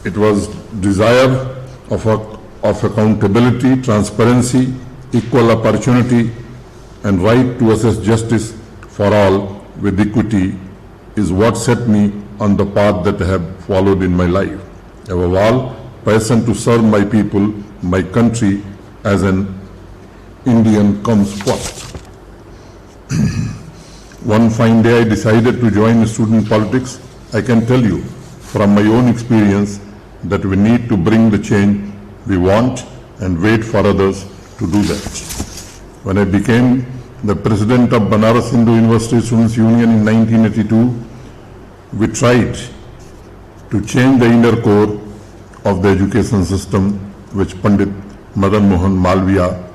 It was desire of accountability, transparency, equal opportunity, and right to assess justice for all with equity is what set me on the path that I have followed in my life. Above all, passion to serve my people, my country as an Indian comes first. One fine day I decided to join student politics. I can tell you from my own experience that we need to bring the change we want and wait for others to do that. When I became the president of Banaras Hindu University Students Union in 1982, we tried to change the inner core of the education system which Pandit Madan Mohan Malviya,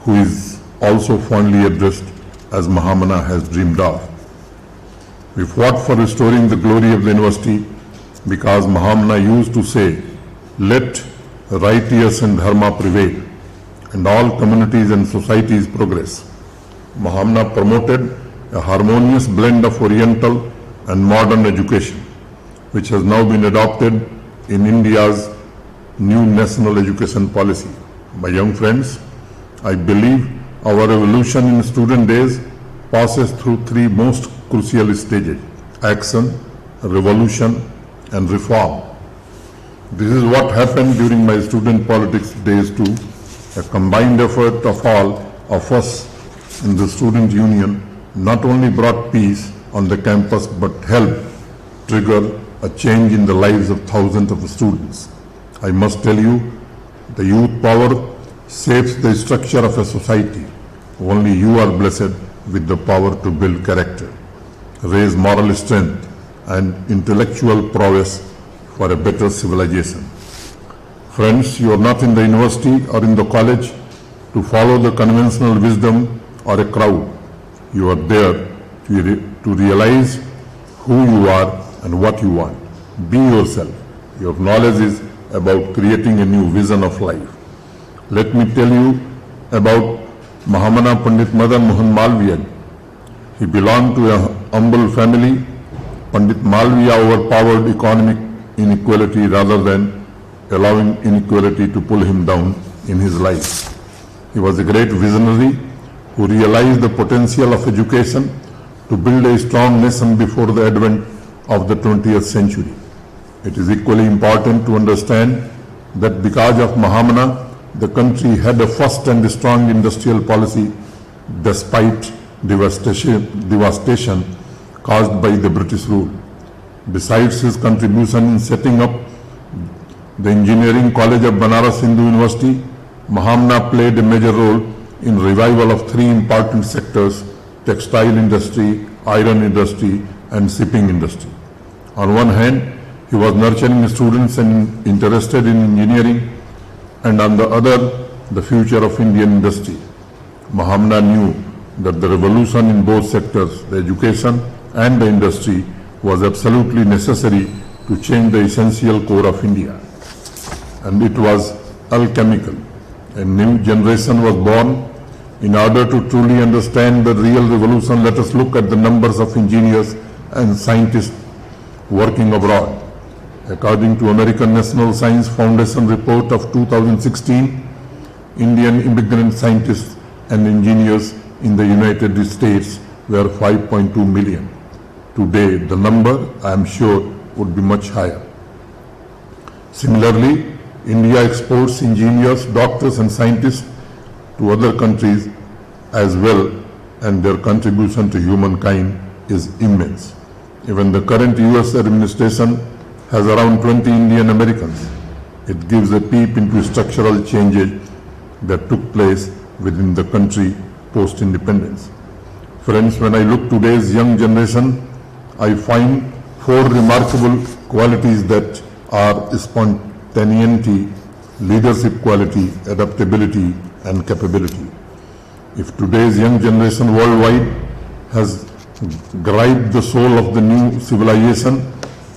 who is also fondly addressed as Mahamana, has dreamed of. We fought for restoring the glory of the university because Mahamana used to say, let righteousness and dharma prevail and all communities and societies progress. Mahamana promoted a harmonious blend of Oriental and modern education, which has now been adopted in India's new national education policy. My young friends, I believe our revolution in student days passes through three most crucial stages: action, revolution, and reform. This is what happened during my student politics days too. A combined effort of all of us in the student union not only brought peace on the campus but helped trigger a change in the lives of thousands of students. I must tell you, the youth power shapes the structure of a society. Only you are blessed with the power to build character, raise moral strength and intellectual prowess for a better civilization. Friends, you are not in the university or in the college to follow the conventional wisdom or a crowd. You are there to realize who you are and what you want. Be yourself. Your knowledge is about creating a new vision of life. Let me tell you about Mahamana Pandit Madan Mohan Malviya. He belonged to a humble family. Pandit Malviya overpowered economic inequality rather than allowing inequality to pull him down in his life. He was a great visionary who realized the potential of education to build a strong nation before the advent of the 20th century. It is equally important to understand that because of Mahamana, the country had a first and strong industrial policy despite devastation caused by the British rule. Besides his contribution in setting up the Engineering College of Banaras Hindu University, Mahamana played a major role in revival of three important sectors: textile industry, iron industry, and shipping industry. On one hand, he was nurturing students and interested in engineering, and on the other, the future of Indian industry. Mahamana knew that the revolution in both sectors, the education and the industry, was absolutely necessary to change the essential core of India. And it was alchemical. A new generation was born. In order to truly understand the real revolution, let us look at the numbers of engineers and scientists working abroad. According to American National Science Foundation report of 2016, Indian immigrant scientists and engineers in the United States were 5.2 million. Today, the number, I am sure, would be much higher. Similarly, India exports engineers, doctors and scientists to other countries as well, and their contribution to humankind is immense. Even the current US administration has around 20 Indian Americans. It gives a peep into structural changes that took place within the country post-independence. Friends, when I look today's young generation, I find four remarkable qualities that are spontaneity, leadership quality, adaptability, and capability. If today's young generation worldwide has grasped the soul of the new civilization,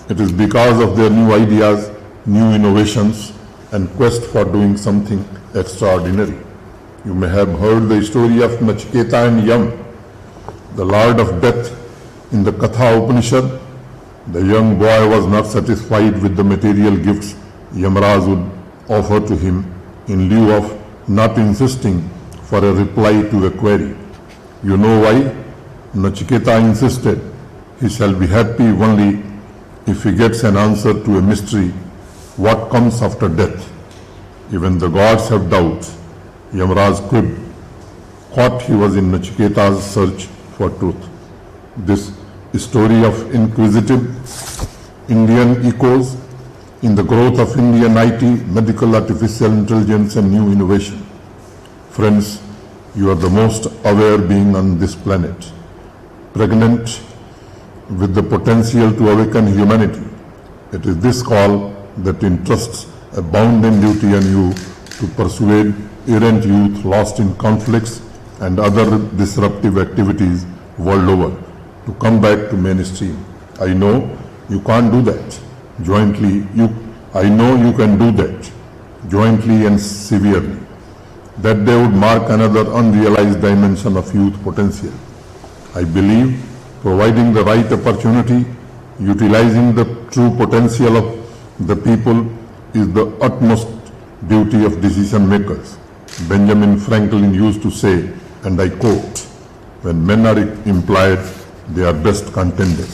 it is because of their new ideas, new innovations, and quest for doing something extraordinary. You may have heard the story of Nachiketa and Yam, the Lord of Death in the Katha Upanishad. The young boy was not satisfied with the material gifts Yamraj would offer to him in lieu of not insisting for a reply to a query. You know why? Nachiketa insisted he shall be happy only if he gets an answer to a mystery, what comes after death. Even the gods have doubts. Yamraj quipped, caught he was in Nachiketa's search for truth. This story of inquisitive Indian echoes in the growth of Indian IT, medical, artificial intelligence and new innovation. Friends, you are the most aware being on this planet, pregnant with the potential to awaken humanity. It is this call that entrusts a bounden duty on you to persuade errant youth lost in conflicts and other disruptive activities world over to come back to mainstream. I know you can't do that. I know you can do that jointly and severely. That day would mark another unrealized dimension of youth potential. I believe providing the right opportunity, utilizing the true potential of the people is the utmost duty of decision makers. Benjamin Franklin used to say, and I quote, when men are implied, they are best contended.